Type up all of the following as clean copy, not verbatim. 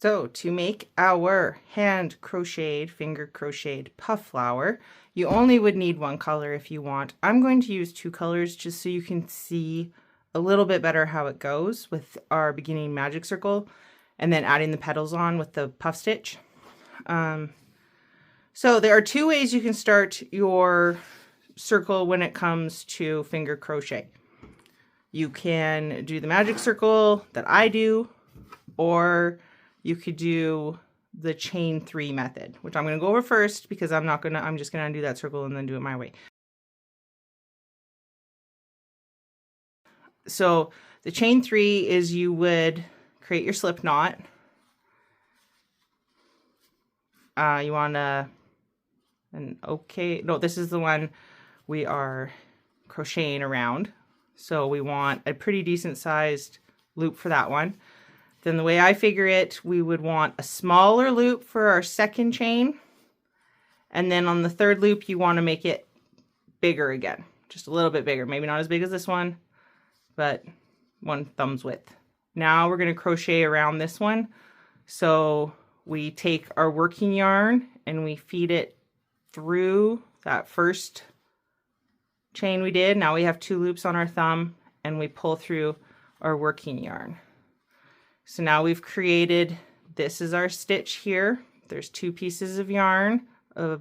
So to make our hand crocheted, finger crocheted puff flower, you only would need one color if you want. I'm going to use two colors just so you can see a little bit better how it goes with our beginning magic circle and then adding the petals on with the puff stitch. So there are two ways you can start your circle when it comes to finger crochet. You can do the magic circle that I do, or you could do the chain 3 method, which I'm going to go over first because I'm just going to undo that circle and then do it my way. So the chain 3 is you would create your slip knot. You want to, this is the one we are crocheting around. So we want a pretty decent sized loop for that one. Then the way I figure it, we would want a smaller loop for our second chain. And then on the third loop, you want to make it bigger again, just a little bit bigger. Maybe not as big as this one, but one thumb's width. Now we're going to crochet around this one. So we take our working yarn and we feed it through that first chain we did. Now we have 2 loops on our thumb and we pull through our working yarn. So now we've created, this is our stitch here. There's 2 pieces of yarn, a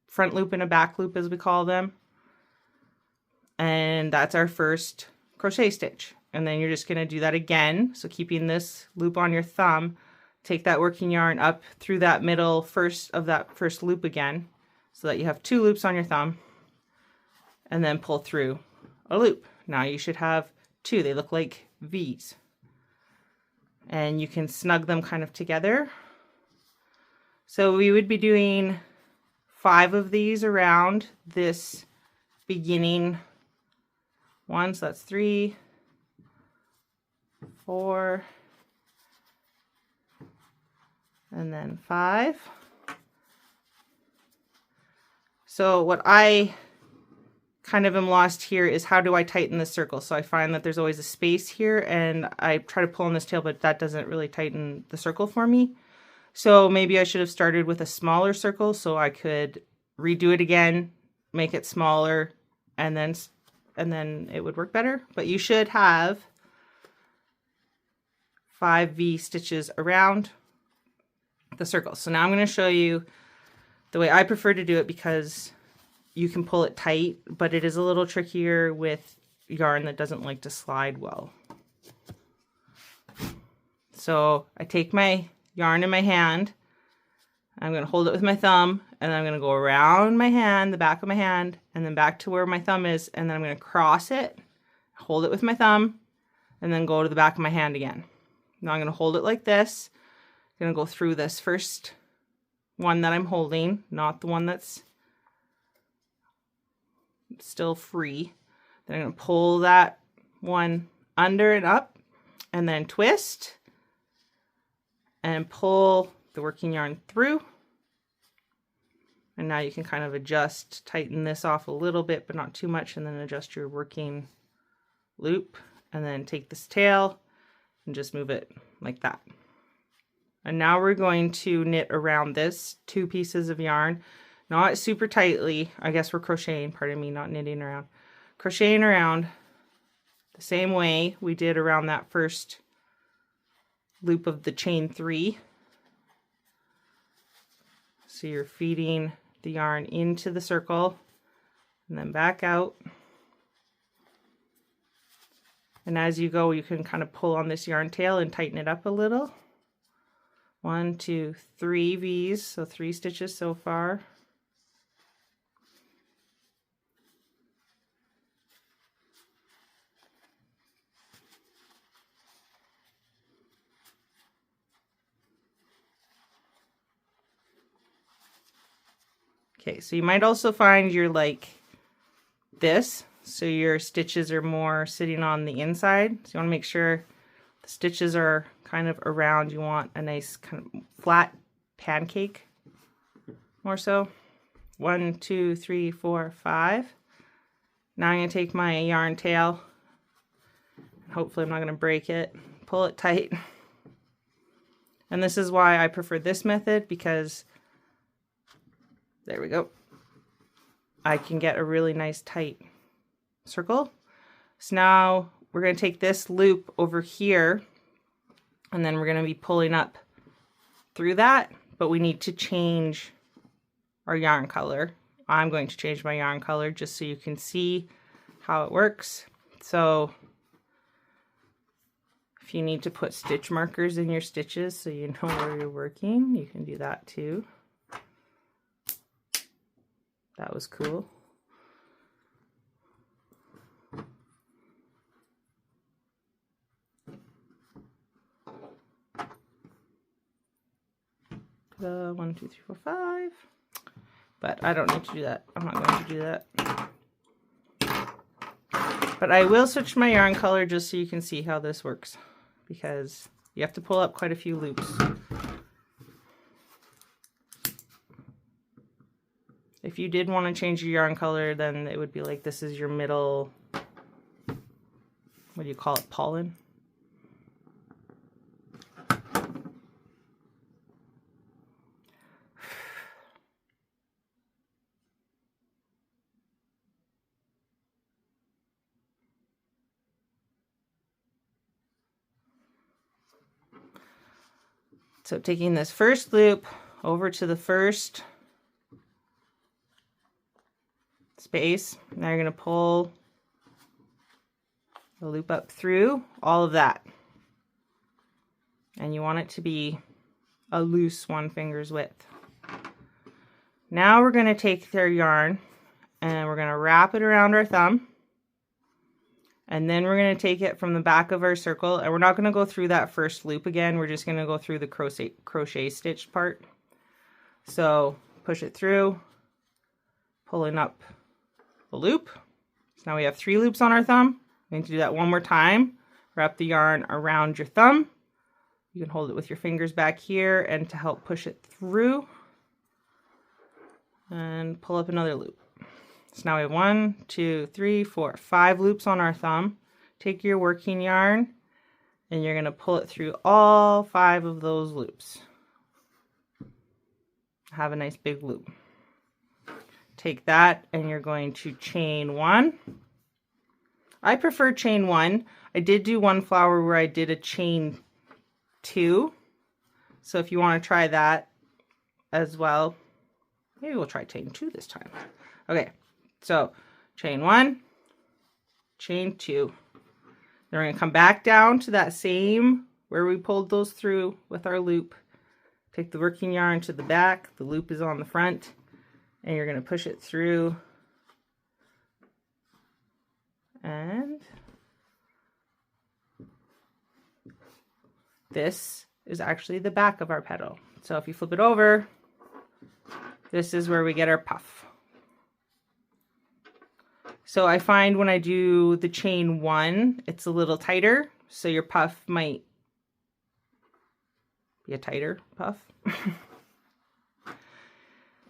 front loop and a back loop as we call them. And that's our first crochet stitch. And then you're just going to do that again. So keeping this loop on your thumb, take that working yarn up through that middle first loop again, so that you have 2 loops on your thumb, and then pull through a loop. Now you should have 2. They look like V's. And you can snug them kind of together. So we would be doing 5 of these around this beginning one. So that's 3, 4, and then 5. So what I kind of am lost here is how do I tighten the circle? So I find that there's always a space here and I try to pull on this tail, but that doesn't really tighten the circle for me. So maybe I should have started with a smaller circle so I could redo it again, make it smaller, and then it would work better. But you should have 5 V stitches around the circle. So now I'm going to show you the way I prefer to do it because you can pull it tight, but it is a little trickier with yarn that doesn't like to slide well. So I take my yarn in my hand, I'm going to hold it with my thumb, and then I'm going to go around my hand, the back of my hand, and then back to where my thumb is, and then I'm going to cross it, hold it with my thumb, and then go to the back of my hand again. Now I'm going to hold it like this. I'm going to go through this first one that I'm holding, not the one that's still free. Then I'm going to pull that one under and up, and then twist and pull the working yarn through. And now you can kind of adjust, tighten this off a little bit, but not too much, and then adjust your working loop, and then take this tail and just move it like that. And now we're going to knit around this 2 pieces of yarn, not super tightly. I guess we're crocheting, pardon me, not knitting around. Crocheting around the same way we did around that first loop of the chain 3. So you're feeding the yarn into the circle and then back out. And as you go, you can kind of pull on this yarn tail and tighten it up a little. 1, 2, 3 V's, so 3 stitches so far. Okay, so you might also find you're like this, so your stitches are more sitting on the inside. So you want to make sure the stitches are kind of around. You want a nice kind of flat pancake, more so. 1, 2, 3, 4, 5. Now I'm going to take my yarn tail. Hopefully I'm not going to break it. Pull it tight. And this is why I prefer this method, because there we go. I can get a really nice tight circle. So now we're going to take this loop over here, and then we're going to be pulling up through that, but we need to change our yarn color. I'm going to change my yarn color just so you can see how it works. So if you need to put stitch markers in your stitches so you know where you're working, you can do that too. That was cool. The 1, 2, 3, 4, 5. But I don't need to do that. I'm not going to do that. But I will switch my yarn color just so you can see how this works, because you have to pull up quite a few loops. If you did want to change your yarn color, then it would be like this is your middle, what do you call it, pollen? So taking this first loop over to the first space, now you're going to pull the loop up through all of that. And you want it to be a loose 1 finger's width. Now we're going to take their yarn and we're going to wrap it around our thumb. And then we're going to take it from the back of our circle, and we're not going to go through that first loop again. We're just going to go through the crochet stitched part. So push it through, pulling up the loop. So now we have 3 loops on our thumb. I'm going to do that one more time. Wrap the yarn around your thumb. You can hold it with your fingers back here and to help push it through. And pull up another loop. So now we have 1, 2, 3, 4, 5 loops on our thumb. Take your working yarn and you're going to pull it through all 5 of those loops. Have a nice big loop. Take that and you're going to chain 1. I prefer chain 1. I did do one flower where I did a chain 2. So if you want to try that as well, maybe we'll try chain 2 this time. Okay. So chain 1, chain 2. Then we're going to come back down to that same where we pulled those through with our loop. Take the working yarn to the back, the loop is on the front, and you're going to push it through. And this is actually the back of our petal. So if you flip it over, this is where we get our puff. So I find when I do the chain 1, it's a little tighter, so your puff might be a tighter puff.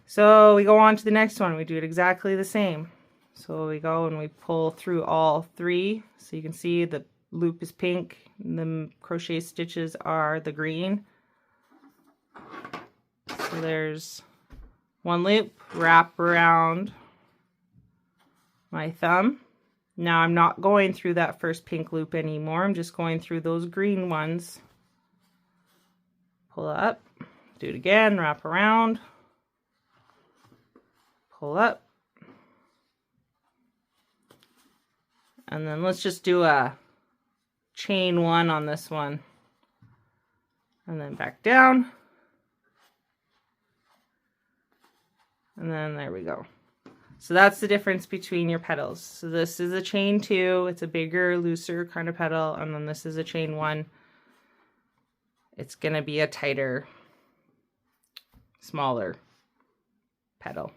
So we go on to the next one. We do it exactly the same. So we go and we pull through all 3. So you can see the loop is pink, and the crochet stitches are the green. So there's 1 loop, wrap around my thumb. Now I'm not going through that first pink loop anymore. I'm just going through those green ones. Pull up, do it again, wrap around, pull up. And then let's just do a chain 1 on this one. And then back down. And then there we go. So that's the difference between your petals. So this is a chain 2, it's a bigger, looser kind of petal, and then this is a chain 1. It's gonna be a tighter, smaller petal.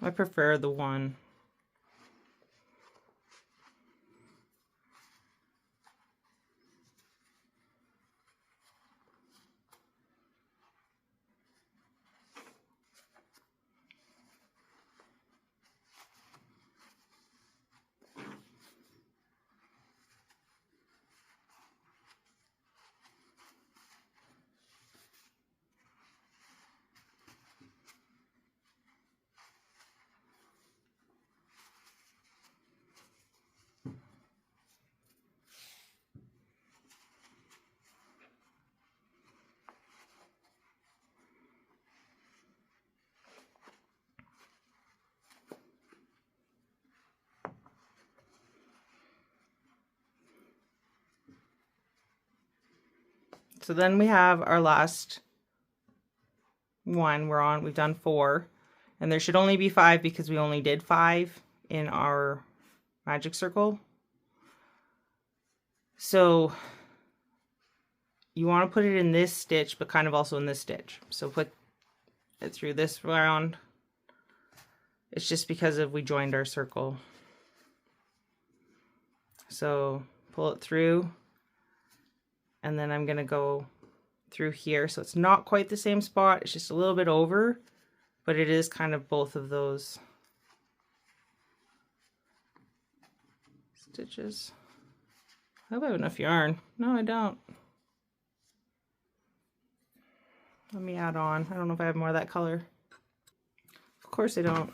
I prefer the one. So then we have our last one. We've done 4, and there should only be 5 because we only did 5 in our magic circle. So you want to put it in this stitch, but kind of also in this stitch. So put it through this round. It's just because we joined our circle. So pull it through, and then I'm going to go through here. So it's not quite the same spot. It's just a little bit over, but it is kind of both of those stitches. I hope I have enough yarn. No, I don't. Let me add on. I don't know if I have more of that color. Of course I don't.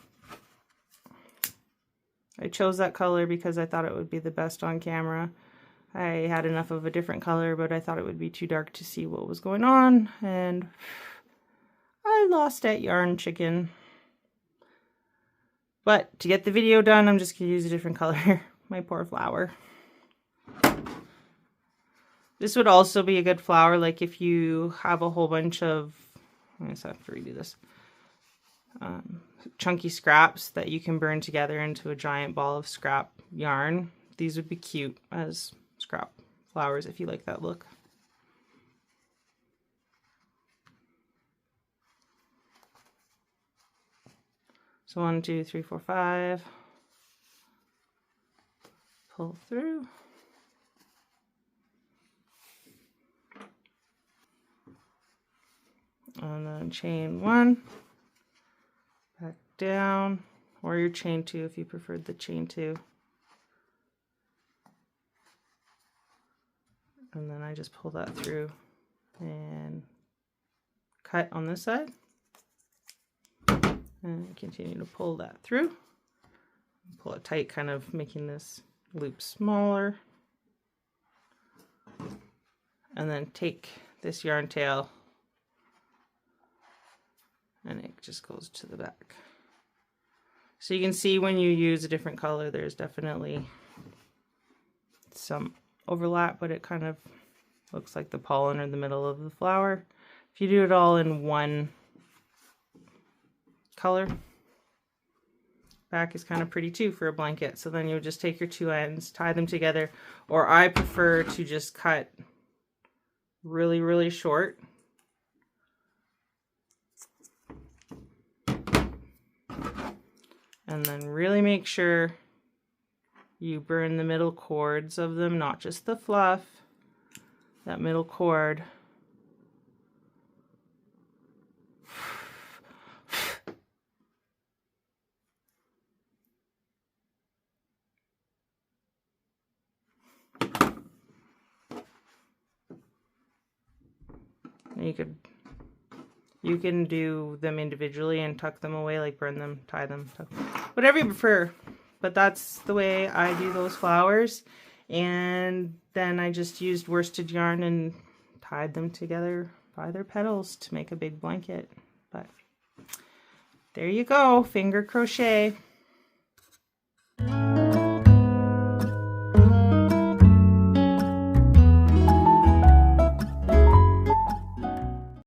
I chose that color because I thought it would be the best on camera. I had enough of a different color, but I thought it would be too dark to see what was going on, and I lost that yarn chicken. But to get the video done, I'm just going to use a different color. My poor flower. This would also be a good flower, like if you have a whole bunch of, I just have to redo this, chunky scraps that you can burn together into a giant ball of scrap yarn. These would be cute as scrap flowers if you like that look. So 1, 2, 3, 4, 5. Pull through. And then chain 1. Back down. Or your chain 2 if you preferred the chain 2. And then I just pull that through and cut on this side. And continue to pull that through. Pull it tight, kind of making this loop smaller. And then take this yarn tail and it just goes to the back. So you can see when you use a different color, there's definitely some overlap, but it kind of looks like the pollen in the middle of the flower. If you do it all in one color, back is kind of pretty too for a blanket. So then you would just take your 2 ends, tie them together, or I prefer to just cut really, really short. And then really make sure you burn the middle cords of them, not just the fluff, that middle cord. You can do them individually and tuck them away, like burn them, tie them, whatever you prefer. But that's the way I do those flowers. And then I just used worsted yarn and tied them together by their petals to make a big blanket. But there you go, finger crochet.